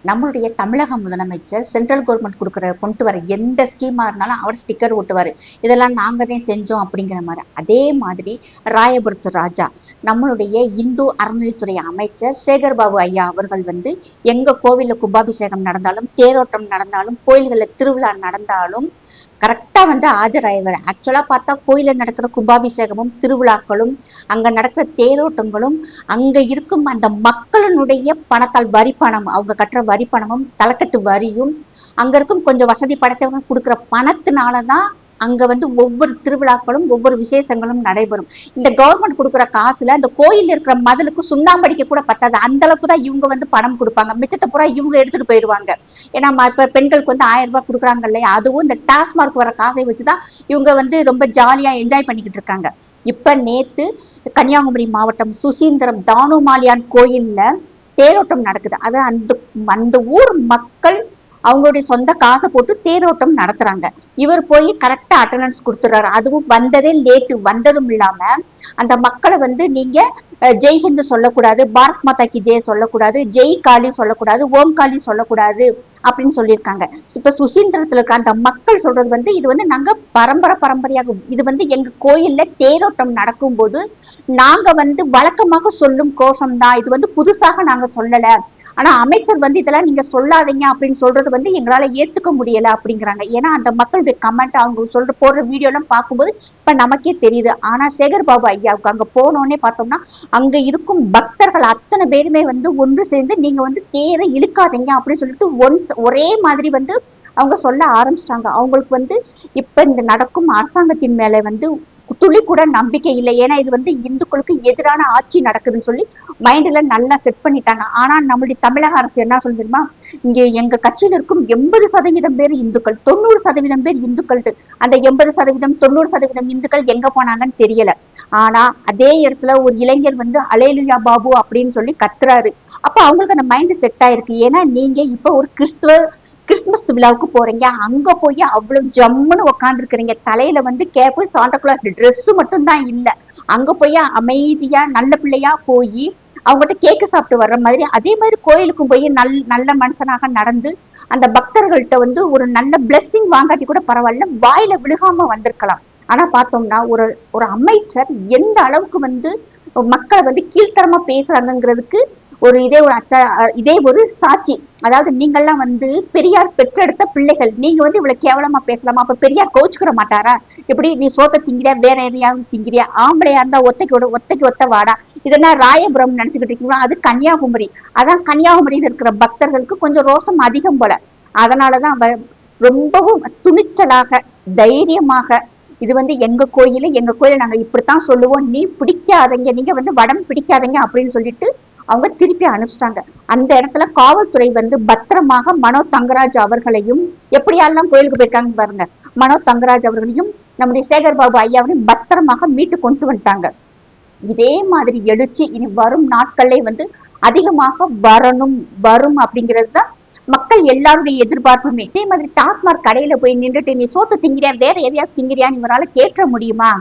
நம்மளுடைய தமிழக முதலமைச்சர் சென்ட்ரல் கவர்மெண்ட் கொண்டு வர எந்த ஸ்கீமா இருந்தாலும் அவர் ஸ்டிக்கர் ஒட்டுவாரு. இதெல்லாம் நாங்க தான் செஞ்சோம் அப்படிங்கிற மாதிரி. அதே மாதிரி ராயபுரத்து ராஜா நம்மளுடைய இந்து அறநிலைத்துறை அமைச்சர் சேகர் பாபு ஐயா அவர்கள் எங்க கோவில்ல கும்பாபிஷேகம் நடந்தாலும், தேரோட்டம் நடந்தாலும், கோயில்களில் திருவிழா நடந்தாலும் கரெக்டா ஆஜராயிடுவார். ஆக்சுவலா பார்த்தா கோயில நடக்கிற கும்பாபிஷேகமும் திருவிழாக்களும் அங்க நடக்கிற தேரோட்டங்களும் அங்க இருக்கும் அந்த மக்களினுடைய பணத்தால் வரி பணம், அவங்க கட்டுற வரி பணமும் தலைக்கட்டு வரியும் அங்க இருக்கும் கொஞ்சம் வசதி படைத்தவங்க கொடுக்குற பணத்தினாலதான் அங்க ஒவ்வொரு திருவிழாக்களும் ஒவ்வொரு விசேஷங்களும் நடைபெறும். இந்த கவர்மெண்ட் கொடுக்குற காசுல அந்த கோயில் இருக்கிற மதிலுக்கு சுண்ணாம்படிக்க கூட பத்தாது. அந்த அளவுக்கு தான் இவங்க பணம் கொடுப்பாங்க. மிச்சத்தை பூரா இவங்க எடுத்துட்டு போயிடுவாங்க. ஏன்னா இப்ப பெண்களுக்கு 1000 ரூபாய் கொடுக்குறாங்க இல்லையா, அதுவும் இந்த டாஸ்மார்க் வர காசை வச்சுதான் இவங்க ரொம்ப ஜாலியா என்ஜாய் பண்ணிக்கிட்டு இருக்காங்க. இப்ப நேத்து கன்னியாகுமரி மாவட்டம் சுசீந்திரம் தானுமாலியான் கோயில்ல தேரோட்டம் நடக்குது. அது அந்த ஊர் மக்கள் அவங்களுடைய சொந்த காசை போட்டு தேரோட்டம் நடத்துறாங்க. இவர் போய் கரெக்டா அட்டண்டன்ஸ் கொடுத்துறாரு. அதுவும் வந்ததே லேட்டு. வந்ததும் இல்லாம அந்த மக்களை நீங்க ஜெய்ஹிந்து சொல்லக்கூடாது, பாரத் மாதா கி ஜெய் சொல்லக்கூடாது, ஜெய் காளி சொல்லக்கூடாது, ஓம் காளி சொல்லக்கூடாது அப்படின்னு சொல்லியிருக்காங்க. இப்ப சுசீந்திரத்துல இருக்க அந்த மக்கள் சொல்றது இது நாங்க பரம்பரையாக இது எங்க கோயில்ல தேரோட்டம் நடக்கும் போது நாங்க வழக்கமாக சொல்லும் கோஷம் தான். இது புதுசாக நாங்க சொல்லல. ஆனா அமைச்சர் இதெல்லாம் நீங்க சொல்லாதீங்க அப்படின்னு சொல்றது எங்களால ஏத்துக்க முடியல அப்படிங்கிறாங்க. ஏன்னா அந்த மக்களுடைய கமெண்ட் அவங்க போடுற வீடியோ எல்லாம் பார்க்கும்போது இப்ப நமக்கே தெரியுது. ஆனா சேகர் பாபு ஐயாவுக்கு அங்க போனோடனே பார்த்தோம்னா அங்க இருக்கும் பக்தர்கள் அத்தனை பேருமே ஒன்று சேர்ந்து நீங்க தேரை இழுக்காதீங்க அப்படின்னு சொல்லிட்டு ஒரே மாதிரி அவங்க சொல்ல ஆரம்பிச்சிட்டாங்க. அவங்களுக்கு இப்ப இந்த நடக்கும் அரசாங்கத்தின் மேல துளி கூட நம்பிக்கை இல்லை. ஏன்னா இது இந்துக்களுக்கு எதிரான ஆட்சி நடக்குதுன்னு சொல்லி மைண்ட்ல நல்லா செட் பண்ணிட்டாங்க. ஆனா நம்மளுடைய தமிழக அரசு என்ன சொல்லிருமா, இங்க எங்க கட்சியில இருக்கும் 80% பேர் இந்துக்கள், 90% பேர் இந்துக்கள். அந்த 80% 90% இந்துக்கள் எங்க போனாங்கன்னு தெரியல. ஆனா அதே இடத்துல ஒரு இளைஞர் அலேலுயா பாபு அப்படின்னு சொல்லி கத்துறாரு. அப்ப அவங்களுக்கு அந்த மைண்ட் செட் ஆயிருக்கு. ஏன்னா நீங்க இப்ப ஒரு கிறிஸ்துமஸ் விழாவுக்கு போறீங்க, அங்க போய் அவ்வளவு ஜம்முன்னு உட்கார்ந்து இருக்கிறீங்க. தலையில கேபிள் சாண்டா கிளாஸ் ட்ரெஸ் மட்டும் தான் இல்ல. அங்க போய் அமைதியா நல்ல பிள்ளையா போய் அவங்ககிட்ட கேக்கு சாப்பிட்டு வர்ற மாதிரி, அதே மாதிரி கோயிலுக்கும் போய் நல்ல மனுஷனாக நடந்து அந்த பக்தர்கள்ட்ட ஒரு நல்ல பிளெஸிங் வாங்காட்டி கூட பரவாயில்ல, வாயில விழுகாம வந்திருக்கலாம். ஆனா பார்த்தோம்னா ஒரு அமைச்சர் எந்த அளவுக்கு மக்களை கீழ்த்தரமா பேசுறாங்கிறதுக்கு இதே ஒரு சாட்சி. அதாவது நீங்கெல்லாம் பெரியார் பெற்றெடுத்த பிள்ளைகள், நீங்க இவ்வளவு கேவலமா பேசலாமா? அப்ப பெரியார் கோச்சுக்கிற மாட்டாரா? எப்படி நீ சோத்த திங்கிறியா, வேற எதையாவது திங்கிறியா? ஆம்பளையா இருந்தா ஒத்தைக்கு ஒத்த வாடா. இதெல்லாம் ராயபுரம் நினைச்சுக்கிட்டு இருக்கீங்களா? அது கன்னியாகுமரி. அதான் கன்னியாகுமரியில் இருக்கிற பக்தர்களுக்கு கொஞ்சம் ரோசம் அதிகம் போல. அதனாலதான் ரொம்பவும் துணிச்சலாக தைரியமாக இது எங்க கோயில நாங்க இப்படித்தான் சொல்லுவோம், நீ பிடிக்காதீங்க, நீங்க வடம் பிடிக்காதீங்க அப்படின்னு சொல்லிட்டு அவங்க திருப்பி அனுப்பிச்சிட்டாங்க. அந்த இடத்துல காவல்துறை பத்திரமாக மனோ தங்கராஜ் அவர்களையும், எப்படியெல்லாம் கோயிலுக்கு போயிருக்காங்க பாருங்க, மனோ தங்கராஜ் அவர்களையும் நம்முடைய சேகர் பாபு ஐயாவையும் பத்திரமாக மீட்டு கொண்டு வந்துட்டாங்க. இதே மாதிரி எழுச்சி இனி வரும் நாட்கள்ல அதிகமாக வரும் அப்படிங்கிறது தான் மக்கள் எல்லாருடைய எதிர்பார்ப்புமே. இதே மாதிரி டாஸ்மார்க் கடையில போய் நின்றுட்டு நீ சோத்து திங்கிறியா, வேற எதையாவது திங்கிறியான்னு இவரால கேட்ட முடியுமா?